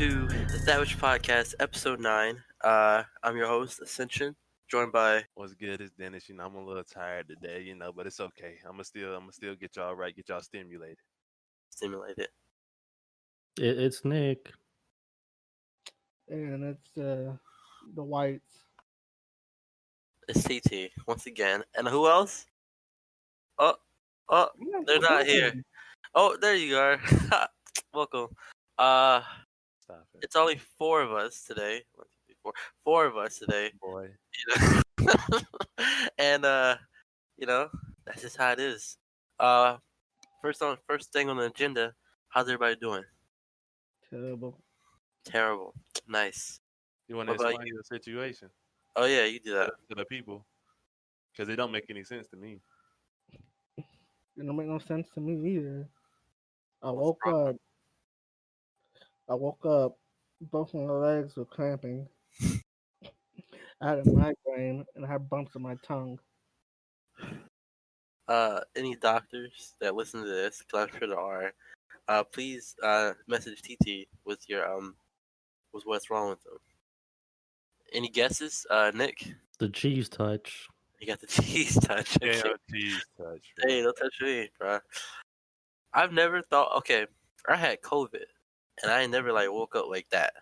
to the Thavage Podcast, Episode 9. I'm your host, Ascension, joined by... What's good is Dennis. I'm a little tired today, but it's okay. I'm still get y'all right, get y'all stimulated. Stimulated. It's Nick. And it's the whites. It's TT, once again. And who else? Oh, they're not here. Oh, there you are. Welcome. Stop it, It's only 4 of us today. 1, 2, 3, 4. 4 of us today. boy. And, that's just how it is. First thing on the agenda, how's everybody doing? Terrible. Nice. You want to What about explain the situation Oh, yeah, you do that. to the people? Because it don't make any sense to me. It don't make no sense to me either. I What's woke up, both my legs were cramping. I had a migraine and I had bumps on my tongue. Any doctors that listen to this, because I'm sure there are, please message TT with with what's wrong with them. Any guesses, Nick? The cheese touch. You got the cheese touch. Yeah, Okay. cheese touch. Bro. Hey, don't touch me, bro. I've never thought. Okay, I had COVID, and I ain't never woke up like that.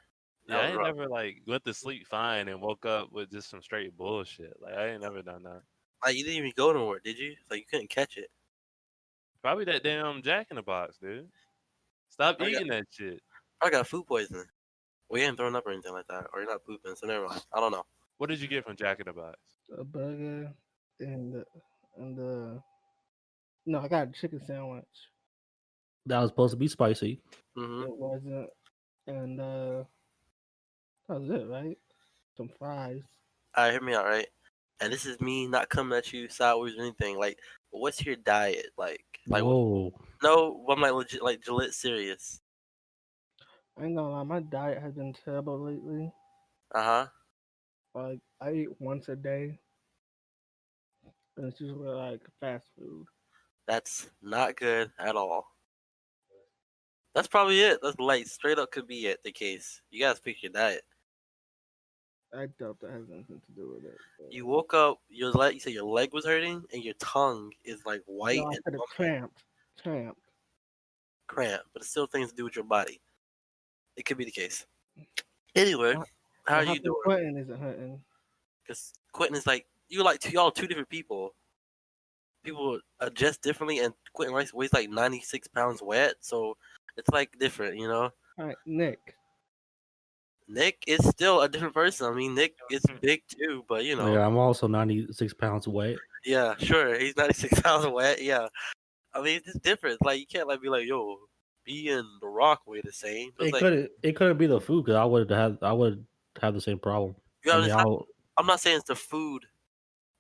Yeah, I ain't never went to sleep fine and woke up with just some straight bullshit. I ain't never done that. You didn't even go nowhere, did you? You couldn't catch it. Probably that damn Jack in the Box, dude. Stop eating that shit. I got food poisoning. We ain't throwing up or anything like that, or you're not pooping, so never mind. I don't know. What did you get from Jack in the Box? A burger and no, I got a chicken sandwich. That was supposed to be spicy. Mm-hmm. It wasn't, and that was it, right? Some fries. All right, hear me out, right? And this is me not coming at you sideways or anything. What's your diet like? Whoa. No, I'm legit, Gillette serious. I ain't gonna lie, my diet has been terrible lately. Uh huh. I eat once a day, and it's usually fast food. That's not good at all. That's probably it. That's straight up could be it. The case. You gotta pick your diet. I doubt that has anything to do with it. But... You woke up. You said your leg was hurting, and your tongue is white no, I and said it cramped. Cramp, but it's still things to do with your body. It could be the case. Anyway, how are you doing? Quentin isn't hurting. Because Quentin is y'all two different people. People adjust differently, and Quentin Rice weighs 96 pounds wet, so it's different, you know? Alright, Nick. Nick is still a different person. I mean, Nick is big too, but you know. Yeah, I'm also 96 pounds wet. Yeah, sure. He's 96 pounds wet, yeah. I mean, it's different. You can't be yo, me and The Rock weigh the same. It couldn't be the food because I would have the same problem. I'm not saying it's the food,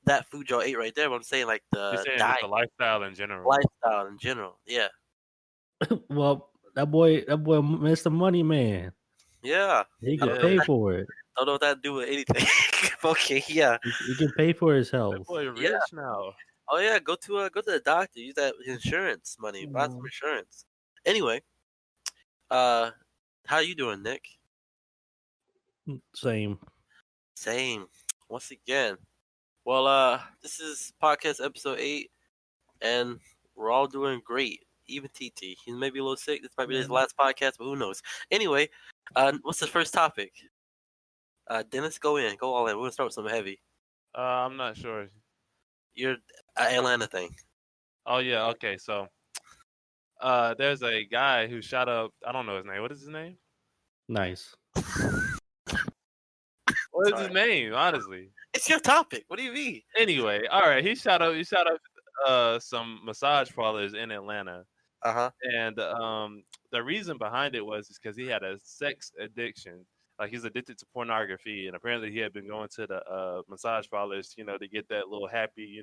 that food y'all ate right there, but I'm saying the diet, the lifestyle in general. Lifestyle in general, yeah. Well, that boy, Mr. Money Man. Yeah. He can pay for it. I don't know what that to do with anything. Okay, yeah. He can pay for his health. That boy rich now. Oh yeah, go to the doctor. Use that insurance money. Buy some insurance. Anyway, how you doing, Nick? Same. Once again. Well, this is podcast episode 8, and we're all doing great. Even TT. He may be a little sick. This might be his last podcast, but who knows? Anyway, what's the first topic? Dennis, go all in. We're gonna start with something heavy. I'm not sure. Your Atlanta thing. Oh yeah, okay. So, there's a guy who shot up. I don't know his name. What is his name? Nice. What is his name? Honestly, it's your topic. What do you mean? Anyway, all right. He shot up some massage parlors in Atlanta. And the reason behind it was because he had a sex addiction. He's addicted to pornography, and apparently he had been going to the massage parlors, to get that little happy,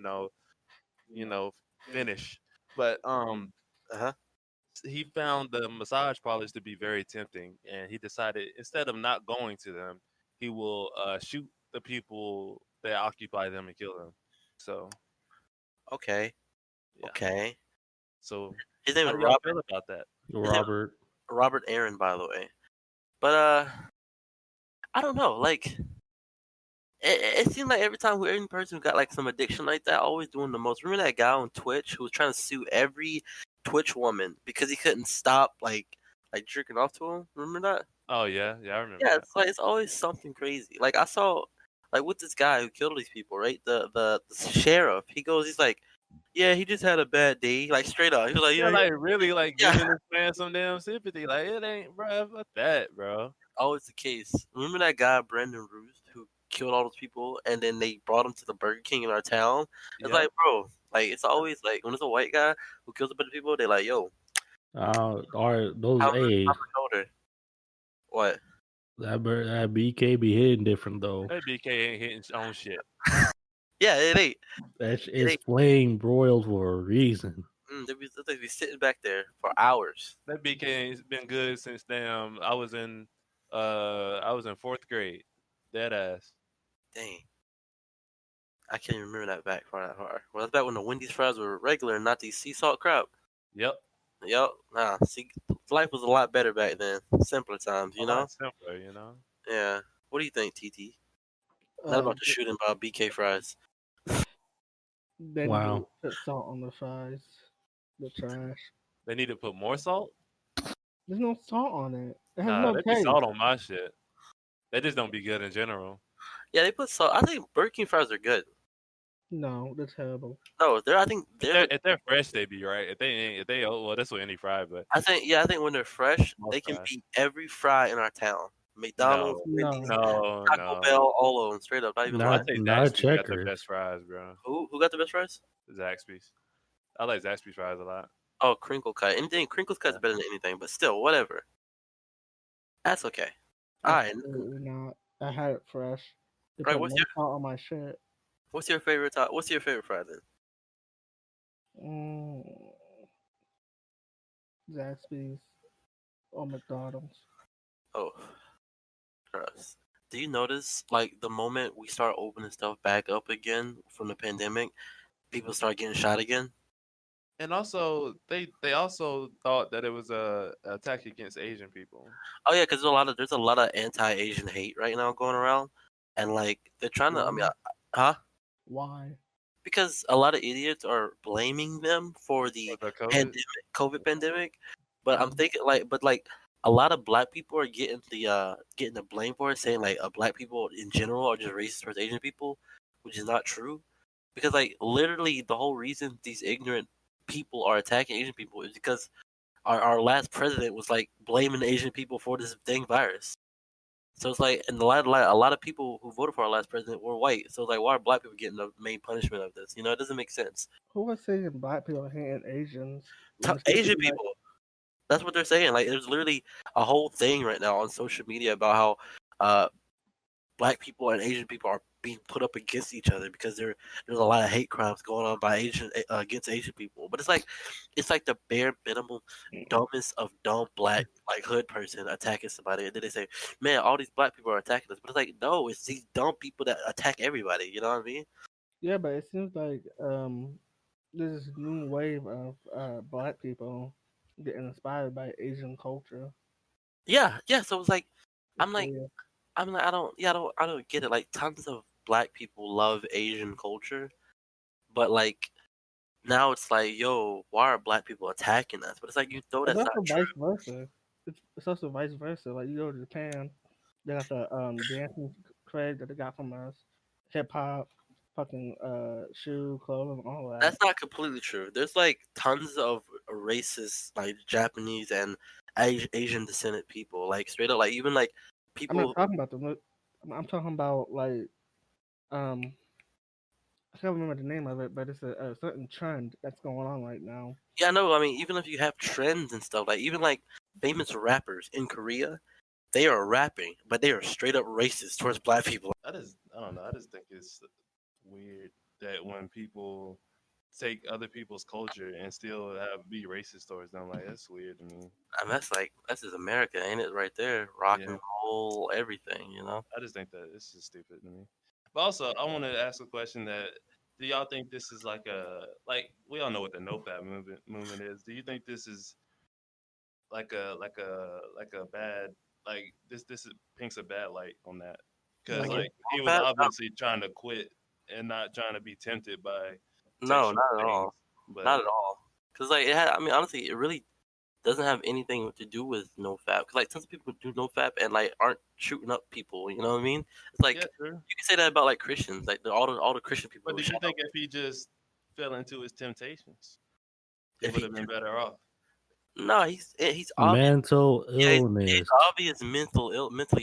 finish. But he found the massage parlors to be very tempting, and he decided instead of not going to them, he will shoot the people that occupy them and kill them. So, okay, yeah. Okay. So his name is Robert. Feel about that? Robert Aaron, by the way. But I don't know. Like it seemed like every time any person who got like some addiction like that, always doing the most. Remember that guy on Twitch who was trying to sue every Twitch woman because he couldn't stop like jerking off to him? Remember that? Oh yeah, I remember Yeah, that. it's like it's always something crazy. Like I saw, like with this guy who killed these people, right? The sheriff. He's like, yeah, he just had a bad day. Like straight up, he was like, Yeah, yeah, like really, like yeah. giving this man some damn sympathy. Like it ain't, bro. Fuck that, bro. Always the case. Remember that guy Brandon Roos who killed all those people, and then they brought him to the Burger King in our town. It's Yeah. like, bro, like it's always like when it's a white guy who kills a bunch of people, they like, yo, Are those how's a my shoulder? What? that BK be hitting different though? That BK ain't hitting on shit. Yeah, it ain't. That is flame broiled for a reason. They be sitting back there for hours. That BK ain't been good since damn. I was in 4th grade. Dead ass. Dang. I can't even remember that back far that far. Well, that's back when the Wendy's fries were regular and not these sea salt crap. Yep. Yep. Nah, see, life was a lot better back then. Simpler times, you A know? lot simpler, you know. Yeah. What do you think, TT? Not about the shooting about BK fries. They need Wow. to put salt on the fries. The trash. They need to put more salt. There's no salt on it. It has Nah, no they be taste. salt on my shit. They just don't be good in general. Yeah, they put salt. I think Burger King fries are good. No, they're terrible. No, I think If they're fresh, they be right. If they ain't, well, that's what any fry. But I think when they're fresh, Most they can fries. beat every fry in our town. McDonald's, No. Wendy's, no, Taco Bell, all of them, straight up. Not even I lying. think Not Zaxby's got the Checkers. best fries, bro. Who got the best fries? Zaxby's. I like Zaxby's fries a lot. Oh, crinkle cut. Anything crinkle cut's better than anything, but still, whatever. That's okay. All right. Absolutely not. I had it fresh. They Right, put what's no salt on my shit. What's your favorite fry then? Zaxby's or McDonald's. Oh, gross. Do you notice, like, the moment we start opening stuff back up again from the pandemic, people start getting shot again? And also, they also thought that it was a attack against Asian people. Oh yeah, because there's a lot of anti-Asian hate right now going around, and like they're trying to. I mean, huh? Why? Because a lot of idiots are blaming them for the COVID pandemic, but I'm thinking like a lot of black people are getting the blame for it, saying like black people in general are just racist towards Asian people, which is not true. Because like literally the whole reason these ignorant people are attacking Asian people is because our last president was like blaming Asian people for this dang virus. So it's like, and a lot of people who voted for our last president were white. So it's like, why are black people getting the main punishment of this? You know, it doesn't make sense. Who was saying black people hating Asians? Asian people. That's what they're saying. Like, there's literally a whole thing right now on social media about how black people and Asian people are being put up against each other because there's a lot of hate crimes going on by against Asian people. But it's like the bare minimum dumbest of dumb black like hood person attacking somebody, and then they say, "Man, all these black people are attacking us." But it's like, no, it's these dumb people that attack everybody. You know what I mean? Yeah, but it seems like there's this new wave of black people getting inspired by Asian culture. Yeah. So it's like, I'm like, weird. I don't get it. Like, tons of black people love Asian culture, but like now it's like, yo, why are black people attacking us? But it's like, you know, that's It's not also true. vice versa. It's also vice versa. Like you go to Japan, they got the dancing cred that they got from us, hip hop, fucking shoe, clothing, all that. That's not completely true. There's like tons of racist, like Japanese and Asian descendant people, like straight up, like even like I'm people. not talking about them. I'm talking about like I can't remember the name of it, but it's a certain trend that's going on right now. Yeah, no, I mean, even if you have trends and stuff, like even like famous rappers in Korea, they are rapping, but they are straight up racist towards black people. I don't know. I just think it's weird that when people take other people's culture and still be racist towards them, like that's weird to me. I mean, that's just America, ain't it? Right there, rock Yeah. and roll, everything, you know. I just think that it's just stupid to me. But also, I want to ask a question: that do y'all think this is like we all know what the NoFap movement is? Do you think this is like a bad like this paints a bad light on that because Like, like he was obviously trying to quit and not trying to be tempted by No, not at things, all. but Not at all. Because like it had, I mean, honestly, it really doesn't have anything to do with NoFap. Because like tons of people do NoFap and like aren't shooting up people. You know what I mean? It's like yeah, sure. you can say that about like Christians, like all the Christian people. But do you think if he just fell into his temptations, he would have been better off? No, he's obvious. Mental illness. He's obvious mentally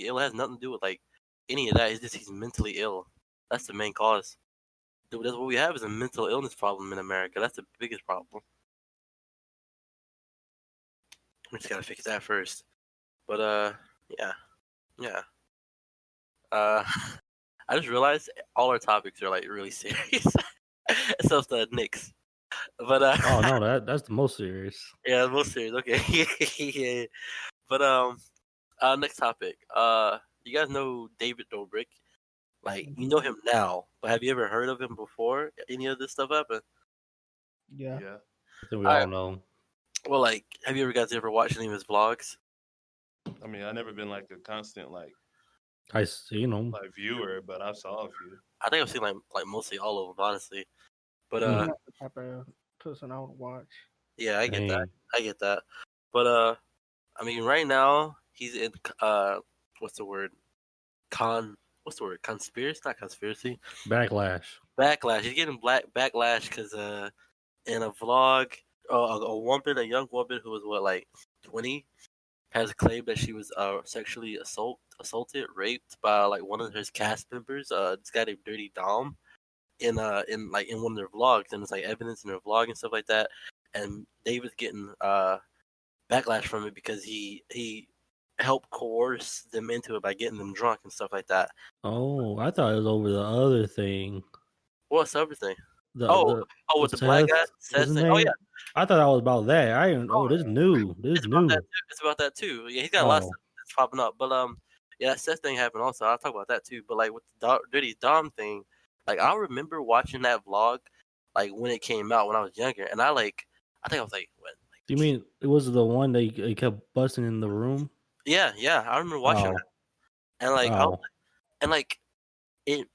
ill. It has nothing to do with like any of that. It's just he's mentally ill. That's the main cause. That's what we have is a mental illness problem in America. That's the biggest problem. We just gotta fix that first. But yeah. I just realized all our topics are like really serious, except the Knicks. But Oh no, that's the most serious. yeah, the most serious. Okay, yeah. But next topic. You guys know David Dobrik? Like you know him now, but have you ever heard of him before? Any of this stuff happened? Yeah. I think we all know. Well, like, have you ever watched any of his vlogs? I mean, I've never been like a constant like I seen him. like viewer, but I saw a few. I think I've seen like mostly all of them, honestly. But I'm not the type of person I would watch. yeah, I get that. But I mean, right now he's in what's the word? Conspiracy? Not conspiracy. Backlash. He's getting backlash because in a vlog, a young woman who was like 20, has claimed that she was sexually assaulted, raped by like one of his cast members, this guy named Dirty Dom, in one of their vlogs, and it's like evidence in their vlog and stuff like that. And David's getting backlash from it because he helped coerce them into it by getting them drunk and stuff like that. Oh, I thought it was over the other thing. What's the other thing? With the black guy? Seth thing? Oh yeah. I thought that was about that. I didn't. Oh, this is new. This is new. It's about that too. Yeah, he's got a lot of stuff that's popping up. But yeah, that Seth thing happened also. I'll talk about that too. But like with the Dirty Dom thing, like I remember watching that vlog, like when it came out when I was younger, and I think I was like, what? Like, You mean it was the one that he kept busting in the room? Yeah, I remember watching that, and like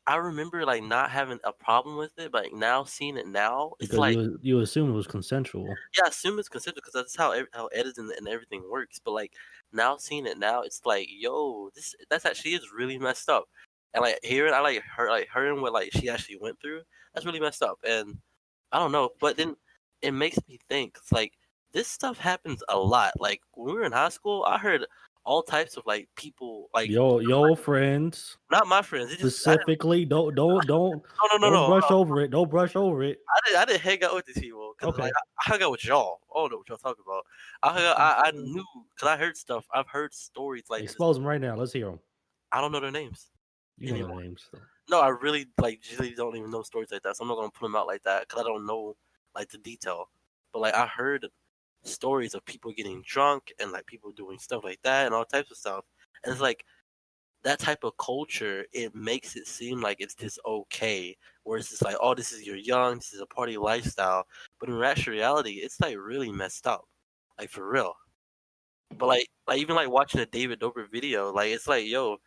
I remember like not having a problem with it, but like, now seeing it now, it's because like you assume it was consensual. Yeah, I assume it's consensual because that's how editing and everything works. But like now seeing it now, it's like, yo, that's actually is really messed up. And like hearing what like she actually went through, that's really messed up. And I don't know, but then it makes me think. It's like this stuff happens a lot. Like when we were in high school, I heard all types of like people like your friends, not my friends. Specifically, don't brush over it. Don't brush over it. I didn't hang out with these people. Okay. Like, I hung out with y'all. I don't know what y'all talking about. I knew because I heard stuff. I've heard stories like expose them right now. Let's hear them. I don't know their names. You know their names. No, I really usually don't even know stories like that. So I'm not gonna put them out like that because I don't know like the detail. But like I heard stories of people getting drunk and like people doing stuff like that and all types of stuff. And it's like that type of culture, it makes it seem like it's just okay. Where it's just like, oh, you're young, this is a party lifestyle. But in actual reality, it's like really messed up. Like for real. But like even like watching a David Dobrik video, like it's like, yo,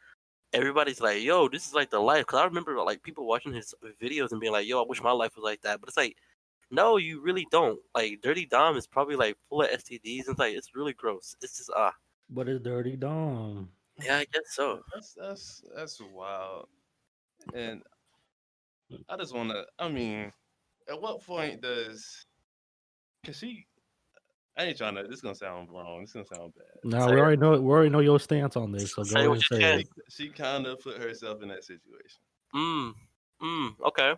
everybody's like, yo, this is like the life. Cause I remember like people watching his videos and being like, yo, I wish my life was like that. But it's like, no, you really don't. Like Dirty Dom is probably like full of STDs and like it's really gross. It's just But it's Dirty Dom. Yeah, I guess so. That's wild. And I just want to. I mean, at what point does? Cause I ain't trying to. This is gonna sound wrong. This is gonna sound bad. No, we already know your stance on this. So go ahead and say it. She kind of put herself in that situation. Okay.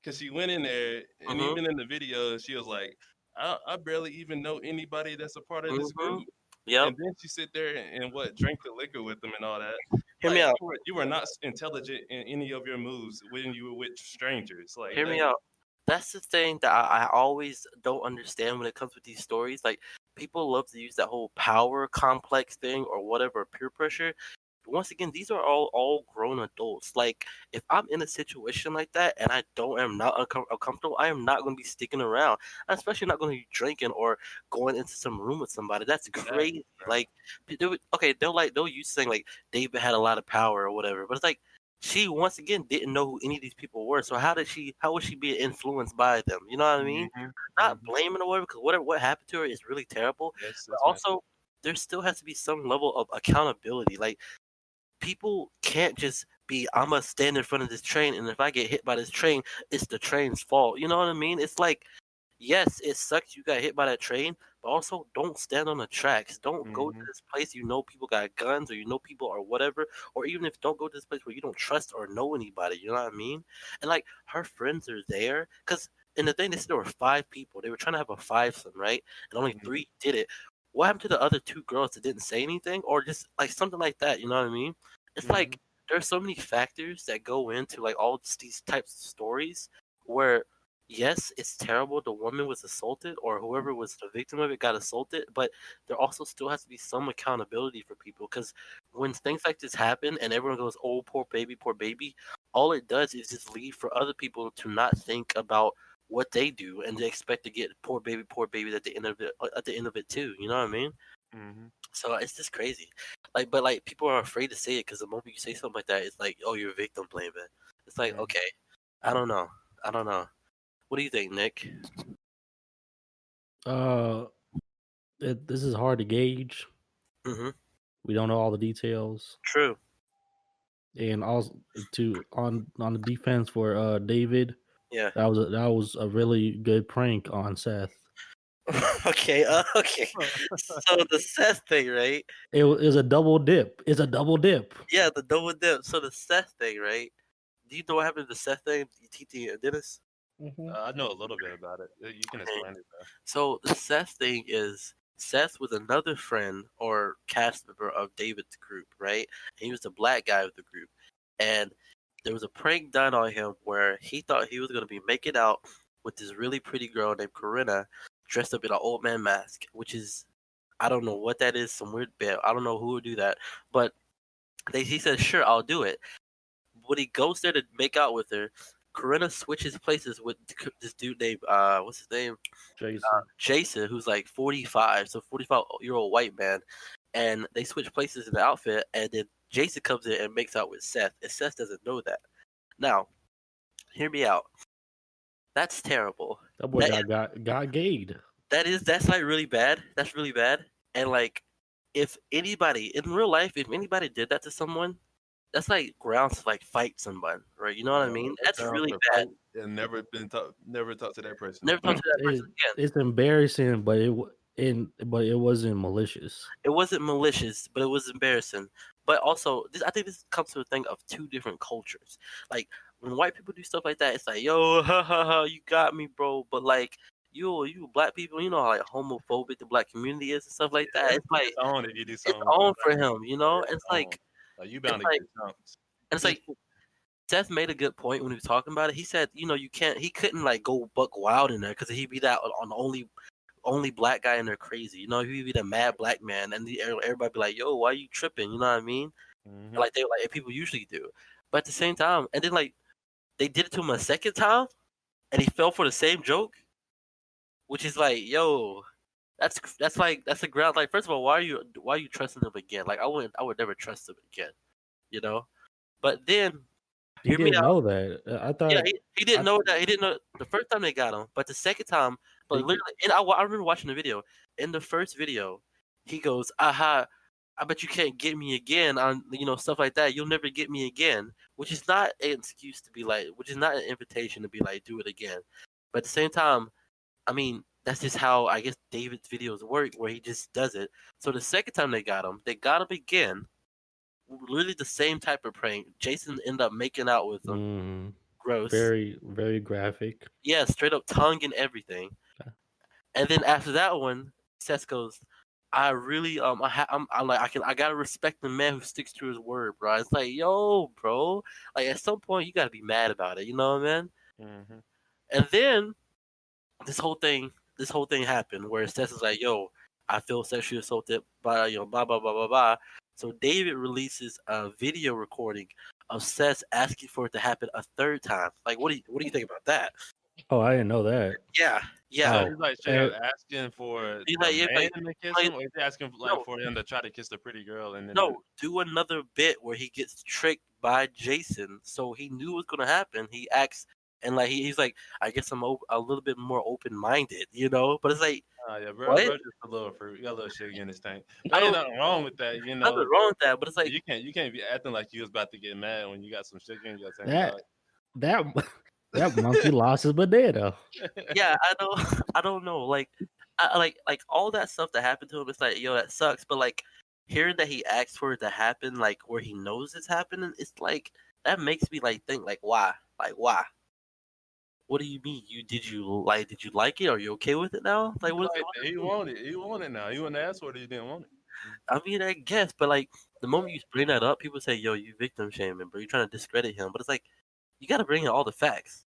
Cause she went in there, and even in the video, she was like, "I barely even know anybody that's a part of this group." Yeah. And then she sit there and drink the liquor with them and all that. Hear me out. You were not intelligent in any of your moves when you were with strangers. Like, hear me out. That's the thing that I always don't understand when it comes with these stories. Like people love to use that whole power complex thing or whatever, peer pressure. once again, these are all grown adults. Like, if I'm in a situation like that and I am not uncomfortable, I am not going to be sticking around. I'm especially not going to be drinking or going into some room with somebody. That's crazy. Like, they'll use saying like David had a lot of power or whatever, but it's like she once again didn't know who any of these people were. So how was she being influenced by them? You know what I mean? Not blaming or whatever, because what happened to her is really terrible. But also, there still has to be some level of accountability. Like, people can't just be, I'm gonna stand in front of this train, and if I get hit by this train, it's the train's fault. You know what I mean? It's like, yes, it sucks you got hit by that train, but also don't stand on the tracks. Don't go to this place you know people got guns, or you know people or whatever, or even if don't go to this place where you don't trust or know anybody. You know what I mean? And like, her friends are there, because in the thing they said there were 5 people. They were trying to have a fivesome, right? And only 3 did it. What happened to the other 2 girls that didn't say anything, or just like something like that? You know what I mean? It's like there's so many factors that go into like all these types of stories where, yes, it's terrible the woman was assaulted or whoever was the victim of it got assaulted, but there also still has to be some accountability for people, because when things like this happen and everyone goes, "Oh, poor baby," all it does is just leave for other people to not think about what they do, and they expect to get poor baby at the end of it. At the end of it too, you know what I mean? So it's just crazy. Like, but like, people are afraid to say it because the moment you say something like that, it's like, oh, you're victim blaming. It's like, okay, I don't know. What do you think, Nick? This is hard to gauge. We don't know all the details. True. And also on the defense for David, yeah, that was a really good prank on Seth. okay. So the Seth thing, right? It was a double dip. It's a double dip. Yeah, the double dip. So the Seth thing, right? Do you know what happened to the Seth thing, TT and Dennis? I know a little bit about it. You can explain it though. So the Seth thing is, Seth was another friend or cast member of David's group, right? And he was the black guy of the group. And there was a prank done on him where he thought he was going to be making out with this really pretty girl named Corinna, dressed up in an old man mask, which is, I don't know what that is, some weird bit. I don't know who would do that. But he said, sure, I'll do it. When he goes there to make out with her, Corinna switches places with this dude named what's his name? Jason, who's like 45, so 45-year-old white man, and they switch places in the outfit, and then Jason comes in and makes out with Seth, and Seth doesn't know that. Now, hear me out. That's terrible. That boy got gayed. That's like really bad. That's really bad. And like, if anybody in real life, if anybody did that to someone, that's like grounds to like fight someone, right? You know what I mean? That's really bad. And never talk to that person. Never talk to that person again. It's embarrassing, but it wasn't malicious. It wasn't malicious, but it was embarrassing. But also, I think this comes to a thing of 2 different cultures. Like, when white people do stuff like that, it's like, yo, ha ha ha, you got me, bro. But like, you black people, you know how like homophobic the black community is and stuff like that. It's like, it's on if you do something. It's on for him, you know. It's like, you bound to get chunks. And it's like, Seth made a good point when he was talking about it. He said, you know, he couldn't like go buck wild in there because he'd be that on the only black guy in there crazy. You know, he'd be the mad black man, and everybody be like, yo, why are you tripping? You know what I mean? Like people usually do. But at the same time, and then like they did it to him a second time, and he fell for the same joke, which is like, yo, that's a ground. Like, first of all, why are you trusting him again? Like, I would never trust him again, you know. But then he didn't know that. I thought, yeah, he didn't know that. He didn't know the first time they got him, but the second time, but literally, and I remember watching the video. In the first video, he goes, "Aha, I bet you can't get me again on, you know, stuff like that. You'll never get me again," which is not an excuse to be like, which is not an invitation to be like, do it again. But at the same time, I mean, that's just how I guess David's videos work, where he just does it. So the second time they got him again. Literally the same type of prank. Jason ended up making out with him. Gross. Very, very graphic. Yeah, straight up tongue and everything. Okay. And then after that one, Seth goes, I really I'm like, I gotta respect the man who sticks to his word, bro. It's like, yo, bro, like at some point you gotta be mad about it, you know what I mean? And then this whole thing happened where Seth is like, yo, I feel sexually assaulted by, you know, blah blah blah blah blah. So David releases a video recording of Seth asking for it to happen a third time. Like, what do you think about that? Oh, I didn't know that. Yeah. So he's like straight up asking for He's the like, man to kiss him, or he's asking for him to try to kiss the pretty girl and then do another bit where he gets tricked by Jason. So he knew it was gonna happen. He acts and like he's like, I guess I'm a little bit more open minded, you know. But it's like, yeah, bro, just a little fruit. You got a little sugar in his tank. There ain't nothing wrong with that, you know. Nothing wrong with that, but it's like you can't be acting like you was about to get mad when you got some sugar in your tank. That monkey lost his banana. Yeah, I don't know. Like, like all that stuff that happened to him. It's like, yo, that sucks. But like, hearing that he asked for it to happen, like where he knows it's happening, it's like that makes me like think, like, why? Like, why? What do you mean? Did you like it? Are you okay with it now? Like, what? He wanted it. He wanted it now. He wouldn't ask for it. He didn't want it. I mean, I guess, but like the moment you bring that up, people say, "Yo, you victim shaming, bro. You're trying to discredit him." But it's like you got to bring in all the facts.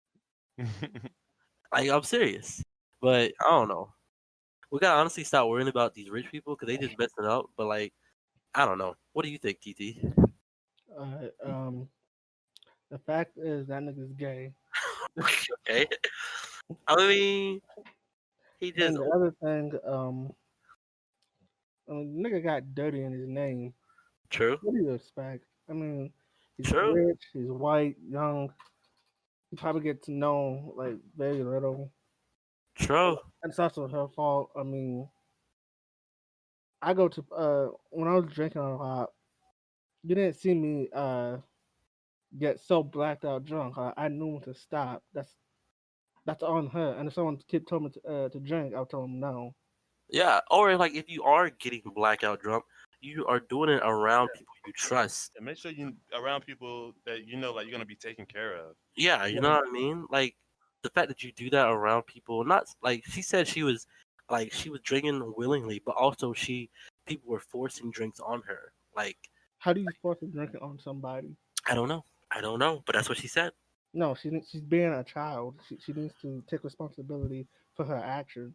Like, I'm serious, but I don't know. We gotta honestly stop worrying about these rich people because they just messing up. But like, I don't know. What do you think, TT? The fact is that nigga's gay. Okay. I mean, he just. And the other thing, nigga got dirty in his name. True. What do you expect? I mean, he's True. rich, he's white, young. You probably get to know like very little. True. And it's also her fault. I mean, I go to when I was drinking a lot, you didn't see me get so blacked out drunk. I knew when to stop. That's on her. And if someone told me to drink, I'll tell them no. Yeah, or like if you are getting blackout drunk, you are doing it around people you trust. And make sure you around people that you know, like you're gonna be taken care of. Yeah, you know what I mean. Like the fact that you do that around people, not like she said she was drinking willingly, but also people were forcing drinks on her. Like, how do you force a drink on somebody? I don't know, but that's what she said. No, she's being a child. She needs to take responsibility for her actions.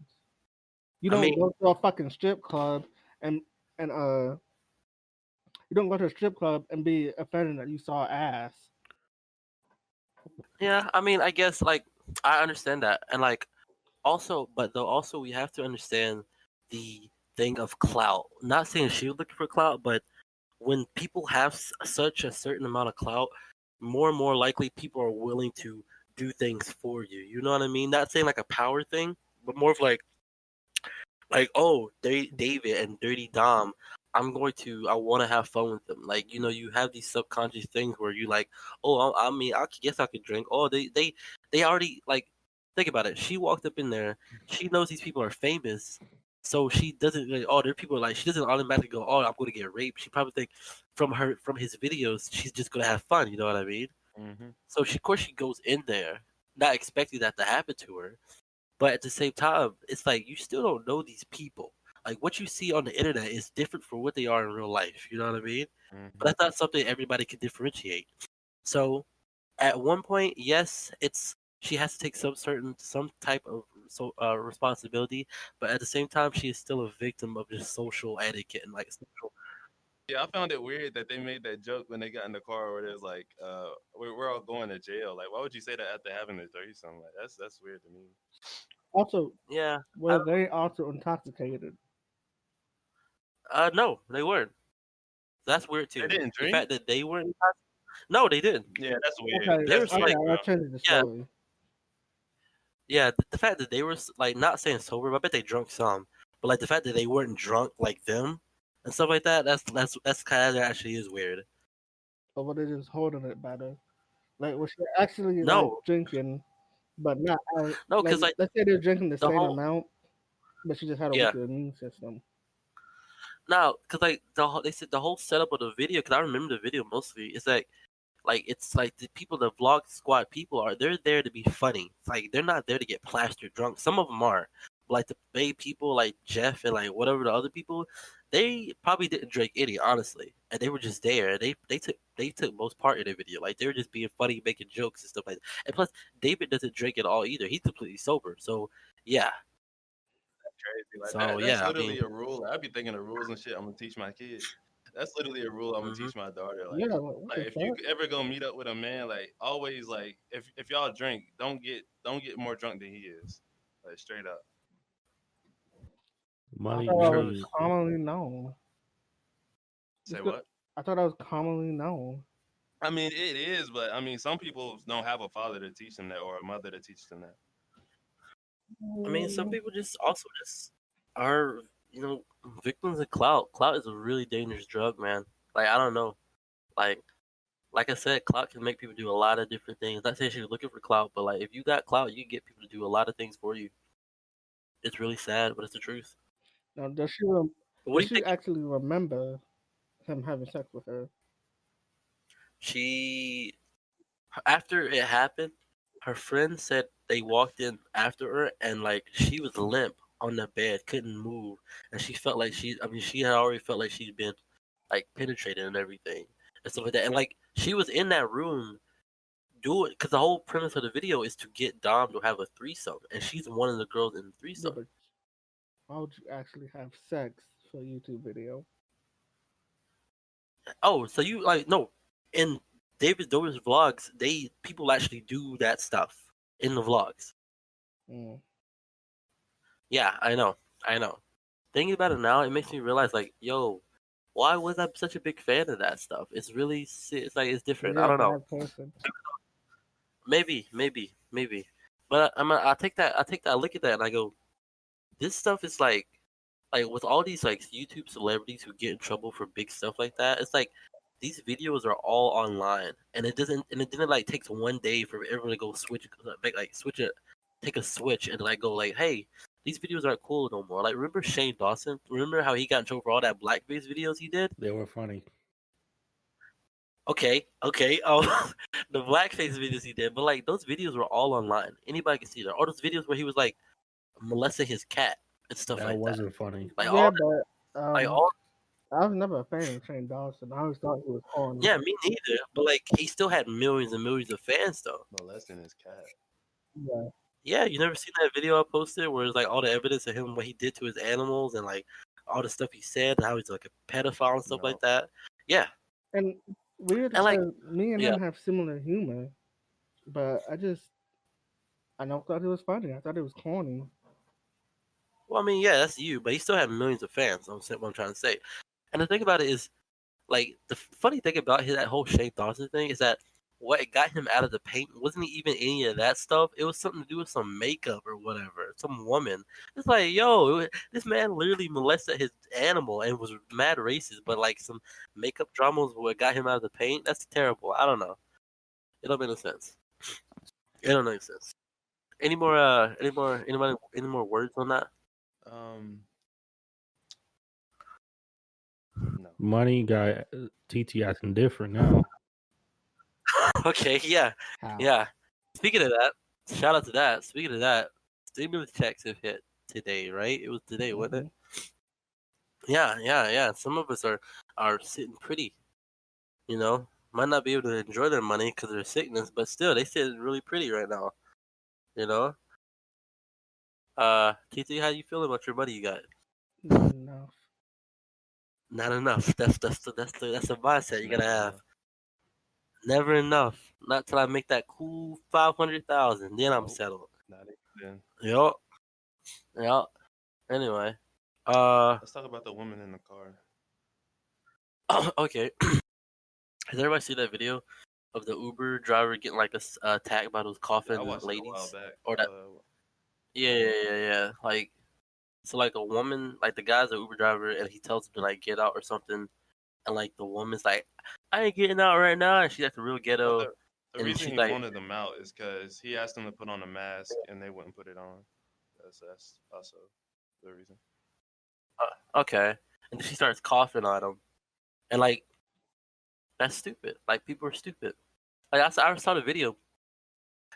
You don't go to a fucking strip club and you don't go to a strip club and be offended that you saw ass. Yeah, I mean, I guess like I understand that, and like also we have to understand the thing of clout. Not saying she was looking for clout, but when people have such a certain amount of clout, more and more likely people are willing to do things for you. You know what I mean? Not saying like a power thing, but more of like, oh, David and Dirty Dom, I want to have fun with them. Like, you know, you have these subconscious things where you like, oh, I mean, I guess I could drink. Oh, they already, like, think about it. She walked up in there. She knows these people are famous. So she doesn't like, oh, there are people like, she doesn't automatically go, oh, I'm going to get raped. She probably think from his videos, she's just going to have fun. You know what I mean? Mm-hmm. So of course she goes in there, not expecting that to happen to her. But at the same time, it's like you still don't know these people. Like what you see on the internet is different from what they are in real life. You know what I mean? Mm-hmm. But that's not something everybody can differentiate. So at one point, yes, she has to take some type of responsibility. But at the same time, she is still a victim of just social etiquette and like social. Yeah, I found it weird that they made that joke when they got in the car where there's like, we're all going to jail. Like, why would you say that after having a threesome? Like, that's weird to me. Also, yeah, were they also intoxicated? No, they weren't. That's weird too. They didn't drink? The fact that they weren't intoxicated. No, they didn't. Yeah, that's weird. Okay, They were like, I'll change the story. Yeah, the fact that they were like not saying sober, but I bet they drunk some. But like the fact that they weren't drunk like them and stuff like that, that's kind of actually is weird. But what they just holding it better? Like was she actually No. like, drinking, but not? No, because like let's say they're drinking the same amount, but she just had a weaker immune system. No, because like they said the whole setup of the video, because I remember the video mostly, is like it's like the people, the vlog squad people they're there to be funny. It's like they're not there to get plastered drunk. Some of them are, but like the main people like Jeff and like whatever the other people, they probably didn't drink any, honestly, and they were just there. They took most part in the video. Like they were just being funny, making jokes and stuff like that. And plus, David doesn't drink at all either. He's completely sober. So yeah. Crazy. Like so that's yeah, literally a rule. I'd be thinking of rules and shit I'm gonna teach my kids. That's literally a rule I'm gonna teach my daughter. Like, Yeah, what the if you fuck? ever go meet up with a man, like always, like if y'all drink, don't get more drunk than he is. Like straight up. I Money, thought that was money. commonly known. Say what? I thought that was commonly known. I mean, it is, but I mean, some people don't have a father to teach them that or a mother to teach them that. I mean, some people just are, victims of clout. Clout is a really dangerous drug, man. Like, I don't know. Like I said, clout can make people do a lot of different things. Not saying you're looking for clout, but like if you got clout, you can get people to do a lot of things for you. It's really sad, but it's the truth. Now, does What do you she think? actually remember him having sex with her? She, after it happened, her friend said they walked in after her and like she was limp on the bed, couldn't move, and she felt like she had already felt like she'd been like penetrated and everything and stuff like that. And like she was in that room doing, because the whole premise of the video is to get Dom to have a threesome, and she's one of the girls in the Yeah, threesome. but why would you actually have sex for a YouTube video? Oh, so you like no, in David Dobrik's vlogs, people actually do that stuff in the vlogs. Mm. Yeah, I know. Thinking about it now, it makes me realize, like, yo, why was I such a big fan of that stuff? It's really, it's like it's different. I You're a don't know. bad person. Maybe. But I take that. I look at that and I go, this stuff is like with all these like YouTube celebrities who get in trouble for big stuff like that. It's like these videos are all online, and it didn't like takes one day for everyone to go switch it, take a switch and like go like, hey, these videos aren't cool no more. Like, remember Shane Dawson? Remember how he got in trouble for all that blackface videos he did? They were funny. Okay. Oh, the blackface videos he did, but like those videos were all online. Anybody can see them. All those videos where he was like molesting his cat and stuff That like that. wasn't funny. Like Yeah, all, but like all. I was never a fan of Shane Dawson. I always thought he was corny. Yeah, me neither. But like, he still had millions and millions of fans though. Molesting his cat. Yeah. Yeah, you never seen that video I posted where it's like all the evidence of him, what he did to his animals, and like all the stuff he said, and how he's like a pedophile and stuff like that. Yeah. And weird And like, because me and him have similar humor, but I thought it was funny. I thought it was corny. well, I mean, yeah, that's you, but he still had millions of fans. What I'm trying to say. And the thing about it is, like, the funny thing about that whole Shane Dawson thing is that what got him out of the paint wasn't even any of that stuff. It was something to do with some makeup or whatever. Some woman. It's like, yo, this man literally molested his animal and was mad racist, but like some makeup drama was what got him out of the paint. That's terrible. I don't know. It don't make no sense. It don't make sense. Any more words on that? No. Money got TT acting different now. Okay, yeah. How? Yeah. Speaking of that, shout out to that. Speaking of that, stimulus checks have hit today, right? It was today, wasn't it? Yeah. Some of us are sitting pretty, might not be able to enjoy their money because of their sickness, but still, they sit really pretty right now, TT, how you feeling about your money you got? Not enough. Not enough. That's the mindset you gotta have. Never enough. Not till I make that cool 500,000. Then I'm settled. Not even. Yup. Anyway, let's talk about the woman in the car. Okay. Has everybody seen that video of the Uber driver getting like attacked by those coughing ladies? A while back. Or that? Yeah. Like, so like a woman, like the guy's an Uber driver, and he tells him to like get out or something, and like the woman's like, I ain't getting out right now, and she's like the real ghetto. Well, the reason he wanted them out is because he asked them to put on a mask and they wouldn't put it on. That's also the reason. Okay, and then she starts coughing on him, and like, that's stupid. Like, people are stupid. Like, I saw the video,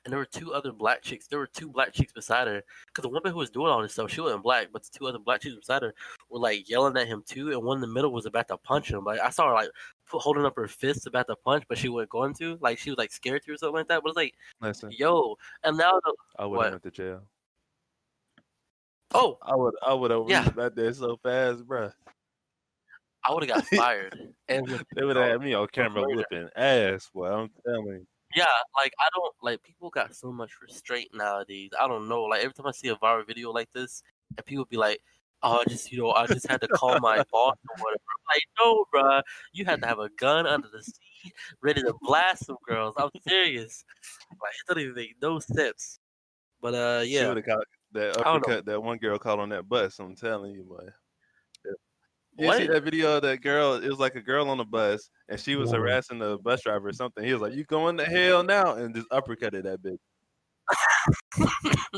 and there were two black chicks. There were two black chicks beside her, because the woman who was doing all this stuff, she wasn't black, but the two other black chicks beside her were like yelling at him too, and one in the middle was about to punch him. Like, I saw her like holding up her fist about to punch, but she wasn't going to. Like, she was like scared to or something like that. But it's like, listen, yo, and now I would have went to jail. Oh, I would have reached that there so fast, bro. I would have got fired. And they would have had me on camera whipping ass. Boy, I'm telling you. Yeah, like I don't like people got so much restraint nowadays. I don't know. Like every time I see a viral video like this, and people be like, "Oh, I just had to call my boss or whatever." I'm like, no, bruh, you had to have a gun under the seat, ready to blast some girls. I'm serious. Like it don't even make no sense. But She yeah, would have caught that I don't know. uppercut that one girl caught on that bus. I'm telling you, boy. You What? see that video of that girl? It was like a girl on the bus, and she was Woman. harassing the bus driver or something. He was like, "You going to hell now?" and just uppercutted that bitch.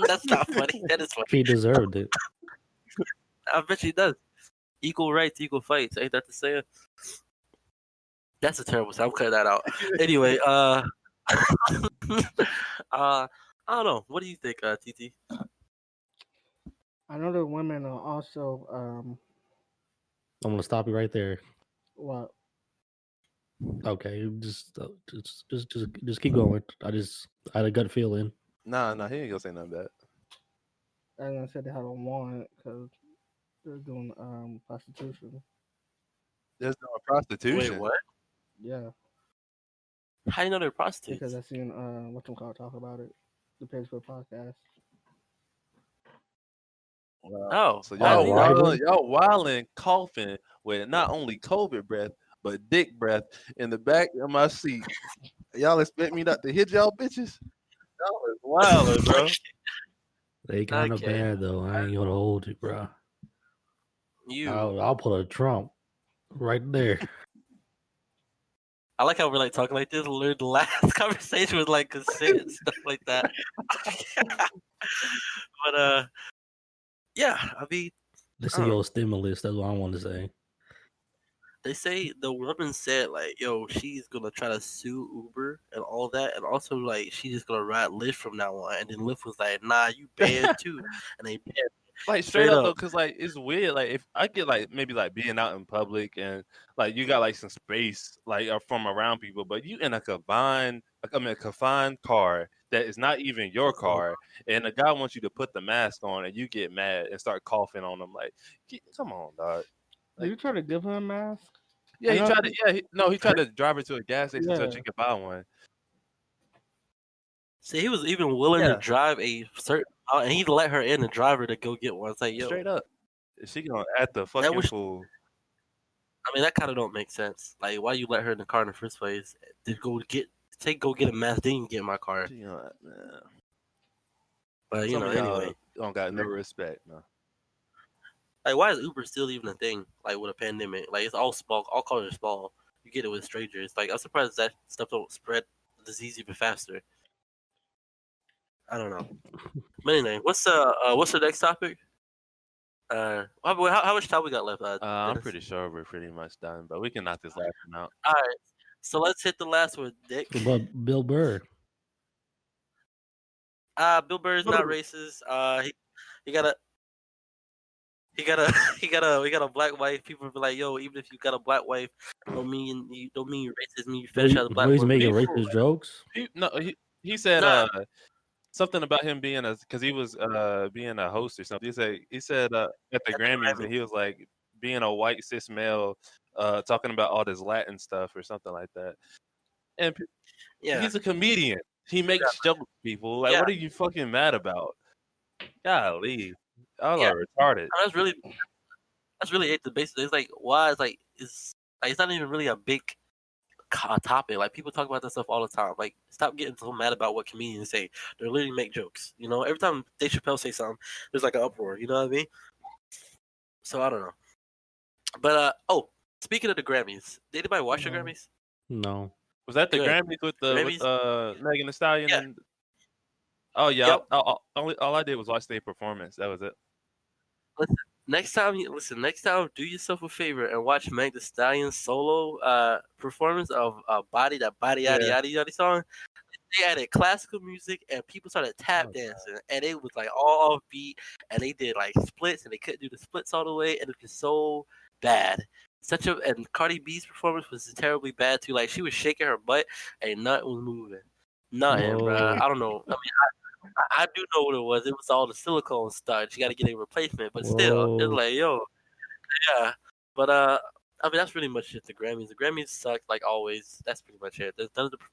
That's not funny. That is funny. She deserved it. I bet she does. Equal rights, equal fights. Ain't that the saying? That's a terrible sound. I'm cutting that out. Anyway, I don't know. What do you think, TT? I know that women are also I'm gonna stop you right there. what? Okay, just keep going. I had a gut feeling. Nah, he ain't gonna say nothing bad. I ain't gonna say they have a warrant because they're doing prostitution. There's no prostitution. Wait, what? Yeah, How do you know they're prostitutes? because I seen whatchamacallit talk about it. The Pittsburgh podcast. Wow. Oh, So wow. y'all wilding, coughing with not only COVID breath but dick breath in the back of my seat. Y'all expect me not to hit y'all bitches? Y'all is wilding, bro. They kind of Okay. bad though. I ain't gonna hold you, bro. I'll put a Trump right there. I like how we're like talking like this. Literally, the last conversation was like consent and stuff like that. But yeah, I mean, This is your stimulus. That's what I want to say. they say the woman said like, "Yo, she's gonna try to sue Uber and all that, and also like she's just gonna ride Lyft from now on." And then Lyft was like, "Nah, you banned too," and they banned. Like straight up though, cause like it's weird. Like if I get like maybe like being out in public and like you got like some space like from around people, but you in a confined car that is not even your car, and the guy wants you to put the mask on, and you get mad and start coughing on him. Like, come on, dog. Did you try to give her a mask? Yeah, he tried to. Yeah, he tried to drive her to a gas station so she could buy one. See, he was even willing to drive a certain, and he let her in and drive her to go get one. It's like, yo, straight up, is she gonna act the fucking fool? I mean, that kind of don't make sense. Like, why you let her in the car in the first place? To go get a mask, then you get in my car. But you know, anyway, don't got no respect, no. Like, why is Uber still even a thing? Like with a pandemic, like it's all small, all cars are small. You get it with strangers. Like I'm surprised that stuff don't spread the disease even faster. I don't know. But anyway, what's the next topic? How much time we got left? I'm pretty sure we're pretty much done, but we can knock this last one out. All right, so let's hit the last one, Dick. But Bill Burr. Bill Burr is not racist. He got a black wife. People be like, yo, even if you got a black wife, don't mean you're racist. Mean you fetishize a black woman. He's making racist jokes. He said something about him being because he was being a host or something. He said at the Grammys, and he was like being a white cis male, talking about all this Latin stuff or something like that. And he's a comedian. He makes jokes, people. Like, what are you fucking mad about? Golly, y'all are retarded. That's really the basis. It's like why it's not even really a big topic. Like people talk about that stuff all the time. Like stop getting so mad about what comedians say. They literally make jokes. You know, every time Dave Chappelle say something, there's like an uproar. You know what I mean? So I don't know. But speaking of the Grammys, did anybody watch the Grammys? No. Was that the Grammys with Megan Thee Stallion? Yeah. And... Oh yeah. Yep. All I did was watch their performance. That was it. Listen, next time, do yourself a favor and watch Meg Thee Stallion's solo performance of Body Yaddy Yaddy Yaddy song. They added classical music and people started tap dancing, and it was like all off beat, and they did like splits, and they couldn't do the splits all the way, and it was so bad. And Cardi B's performance was terribly bad too. Like she was shaking her butt, and nothing was moving. Nothing, bro. I don't know. I mean, I do know what it was. It was all the silicone stuff. You got to get a replacement, but still, it's like, yo, yeah. But I mean, that's pretty much it. The Grammys suck like always. That's pretty much it.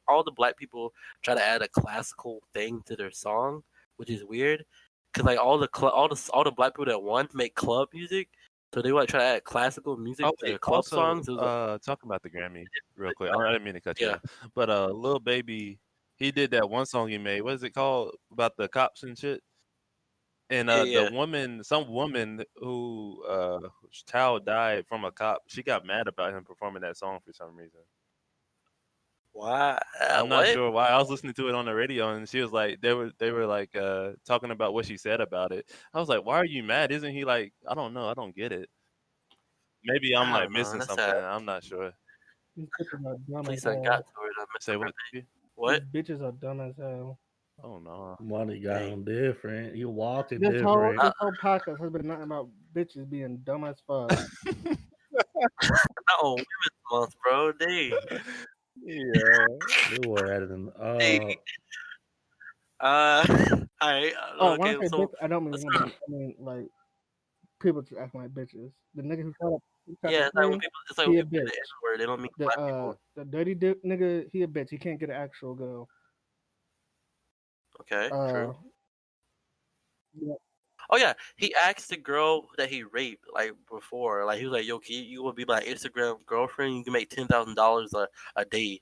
All the black people try to add a classical thing to their song, which is weird. Cause like all the black people that won make club music, so they want to try to add classical music to their club songs. Talking about the Grammy real quick. I didn't mean to cut you off, but Lil Baby, he did that one song he made. What is it called? About the cops and shit. And some woman who child died from a cop, she got mad about him performing that song for some reason. Why? I'm not sure why. I was listening to it on the radio, and she was like, they were like talking about what she said about it. I was like, why are you mad? Isn't he like? I don't know. I don't get it. Maybe I'm like missing something. I'm not sure. These bitches are dumb Please as I got hell. to it. Say what? What? These bitches are dumb as hell. Oh no. Money got him different. He walking This whole different. podcast has been nothing about bitches being dumb as fuck. Not on Women's Month, bro. They. Yeah. They were at him. Alright. When I Okay, say so bitch, I don't mean women. I mean like people just acting like bitches. The nigga who shot up. it's like when people say the N-word, they don't mean black people. The dirty dick nigga, he a bitch. He can't get an actual girl. Okay, true. Yeah. Oh yeah, he asked the girl that he raped like before. Like he was like, "Yo, you will be my Instagram girlfriend? You can make $10,000 a day."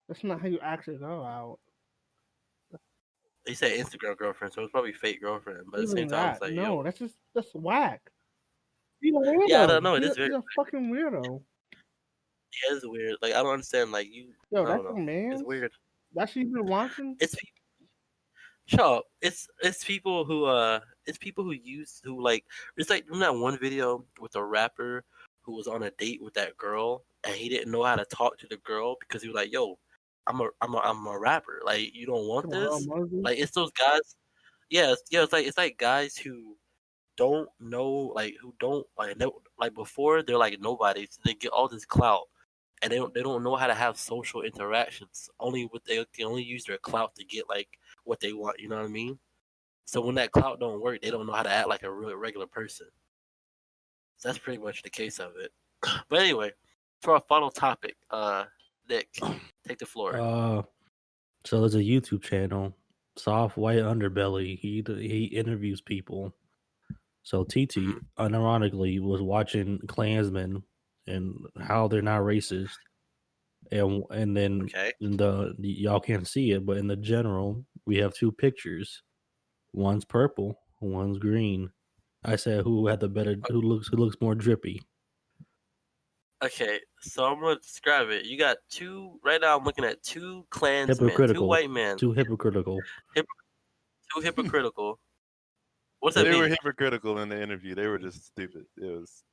That's not how you actually go out. He said Instagram girlfriend, so it's probably fake girlfriend. But at the same time, it's like, no, that's whack. He's a weirdo. Yeah, I don't know. He's a fucking weirdo. Yeah, it's weird. Like I don't understand. Like you, yo, that's a man. It's weird. That's you been watching. Shut up. It's people who like it's like in that one video with the rapper who was on a date with that girl and he didn't know how to talk to the girl because he was like, "Yo, I'm a rapper. Like you don't want this." Like it's those guys. Yeah, it's like guys who don't know like before they're like nobodies. They get all this clout and they don't know how to have social interactions. They can only use their clout to get like what they want, you know what I mean? So when that clout don't work, they don't know how to act like a real regular person. So that's pretty much the case of it. But anyway, for our final topic, Nick, take the floor. So there's a YouTube channel, Soft White Underbelly. He interviews people. So TT, unironically, was watching Klansmen and how they're not racist. And then y'all can't see it, but in the general, we have two pictures. One's purple, one's green. I said who looks more drippy. Okay, so I'm gonna describe it. You got two right now. I'm looking at two Klansmen, two white men, too hypocritical. Too hypocritical. What's that mean? They were hypocritical in the interview. They were just stupid. It was.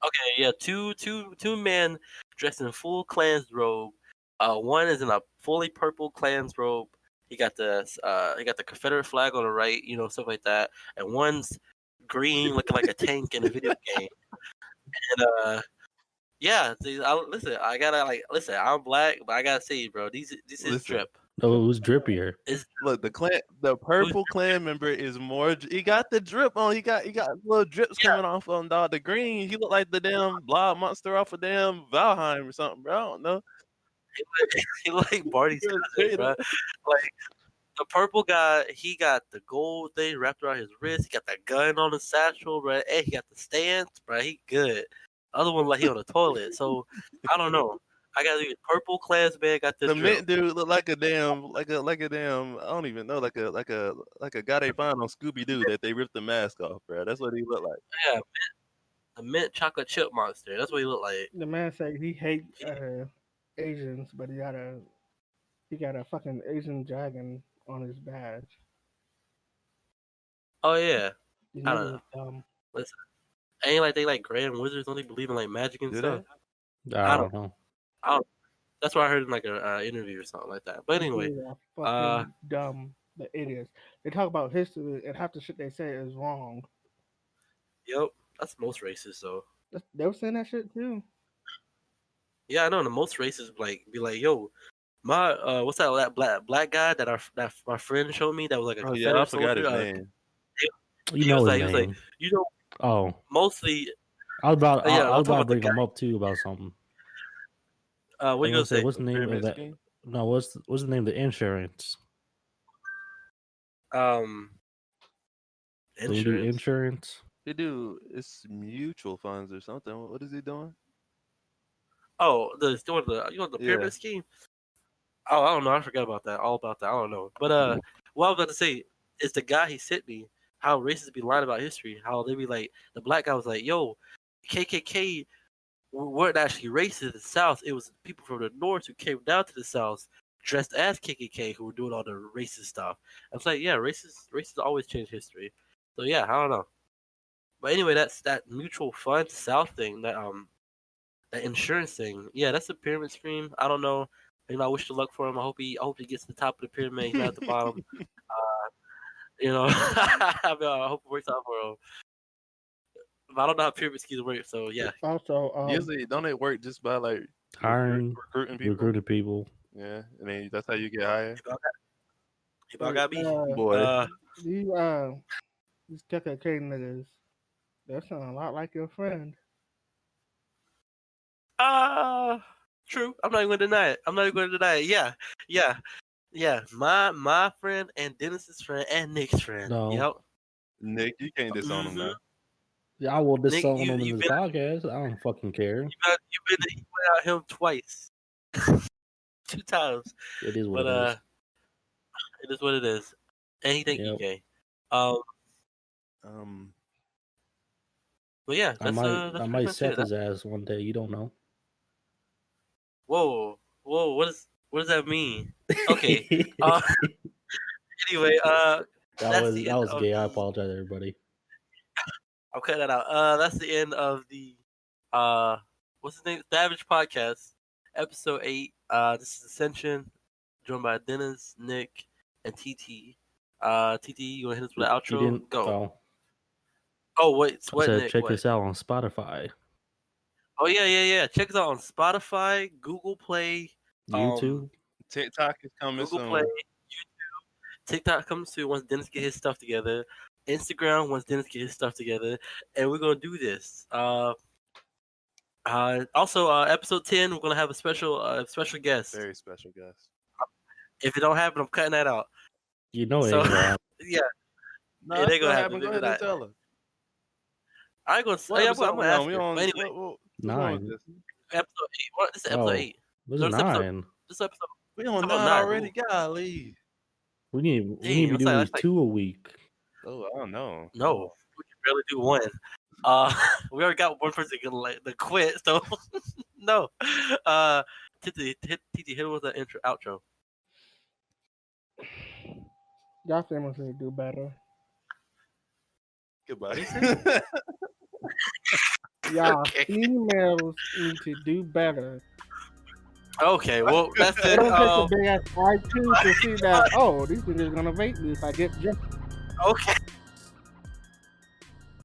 Okay, yeah, two men dressed in full Klan's robe. One is in a fully purple Klan's robe. He got the Confederate flag on the right, you know, stuff like that. And one's green, looking like a tank in a video game. And yeah, listen. I'm black, but I gotta say, bro, this is drip. No, it was drippier. Look, the purple Klan member is more. He got the drip on. He got little drips coming off on dog. The green, he looked like the damn blob monster off of damn Valheim or something, bro. I don't know. He like Barney's cousin, bro. Like the purple guy, he got the gold thing wrapped around his wrist. He got that gun on his satchel, bro. And he got the stance, bro. He good. The other one like he on the toilet. So I don't know. I got the purple Klansman. Got the mint dude look like a damn I don't even know like a guy they find on Scooby Doo that they ripped the mask off, bro. That's what he looked like. Yeah, a mint chocolate chip monster. That's what he looked like. The man said he hates Asians, but he got a fucking Asian dragon on his badge. Oh yeah, I don't know. Listen, ain't like they like grand wizards. Don't they believe in like magic and stuff? I don't know. That's what I heard in like an interview or something like that. But anyway, fucking dumb, the idiots. They talk about history and half the shit they say is wrong. Yep, that's most racist though. They were saying that shit too. Yeah, I know. The most racist be like, yo, my what's that black guy that my friend showed me that was like a Confederate I forgot soldier. His name. He was like, you know, mostly. I was about Yeah, I I'll was talk about to about the bring him up too about something. What I you was gonna say? what's the name of Pyramid that? scheme? No, what's the name of the insurance? Do you do Insurance. insurance? They do. It's mutual funds or something. What is he doing? Oh, the pyramid Yeah. scheme. Oh, I don't know. I forgot about that. All about that. I don't know. But what I was about to say is the guy he sent me. How racists be lying about history. How they be like, the black guy was like, "Yo, KKK weren't actually racist in the South. It was people from the North who came down to the South dressed as KKK who were doing all the racist stuff." I was like, "Yeah, racists always change history." So yeah, I don't know. But anyway, that's that mutual fund South thing. That insurance thing. Yeah, that's a pyramid scheme. I don't know. I wish the luck for him. I hope he gets to the top of the pyramid. He's not at the bottom. I hope it works out for him. But I don't know how pyramid schemes work. So yeah. Also, Usually, don't it work just by like Hiring, recruiting people? people. Yeah, I mean that's how you get hired. Y'all got me. Boy. these KKK niggas, that sound a lot like your friend. True. I'm not even gonna deny it. Yeah. My friend and Dennis's friend and Nick's friend. No. Yep. Nick, you can't disown him now. Yeah, I will Nick, disown him in you've this been- podcast. I don't fucking care. You went out him twice, 2 times. It is what But it is. it is what it is. And he think Yep. he gay. But yeah, I that's might pretty might much set it. his ass one day. You don't know. Whoa, what does that mean? Okay. Anyway, that that's was the that end was of gay. I the- apologize, everybody. I'll cut that out. That's the end of the what's his name? Thavage podcast, episode 8. This is Ascension, joined by Dennis, Nick, and TT. TT, you wanna hit us with the You outro? didn't Go. Oh, Wait, I what said Nick? check What? us out on Spotify, Oh yeah. Check us out on Spotify, Google Play, YouTube. TikTok is coming Google soon. Play, YouTube, TikTok comes soon once Dennis get his stuff together. Instagram once Dennis get his stuff together, and we're gonna do this. Also, episode 10, we're gonna have a special guest. Very special guest. If it don't happen, I'm cutting that out. You know it So ain't gonna happen. yeah, No, It it's ain't gonna gonna happen. happen. Go Maybe ahead and not. tell her. I ain't gonna. What I'm episode gonna we ask on? We her. on But anyway, what 9. this? episode 8. What? This is episode Oh, 8. This No, is this episode- 9. This episode. We on Come 9 on, 9. already. Golly. We need to Damn, be what's doing that? these That's like- 2 a week. Oh, I don't know. No, we can barely do one. We already got one person to quit. So no. TT, hit with the intro outro. Y'all famous need to do better. Goodbye. Y'all Okay. females need to do better. Okay, well that's They it. don't take a big ass IQ to see that. Oh, these niggas gonna vape me if I get just. Okay.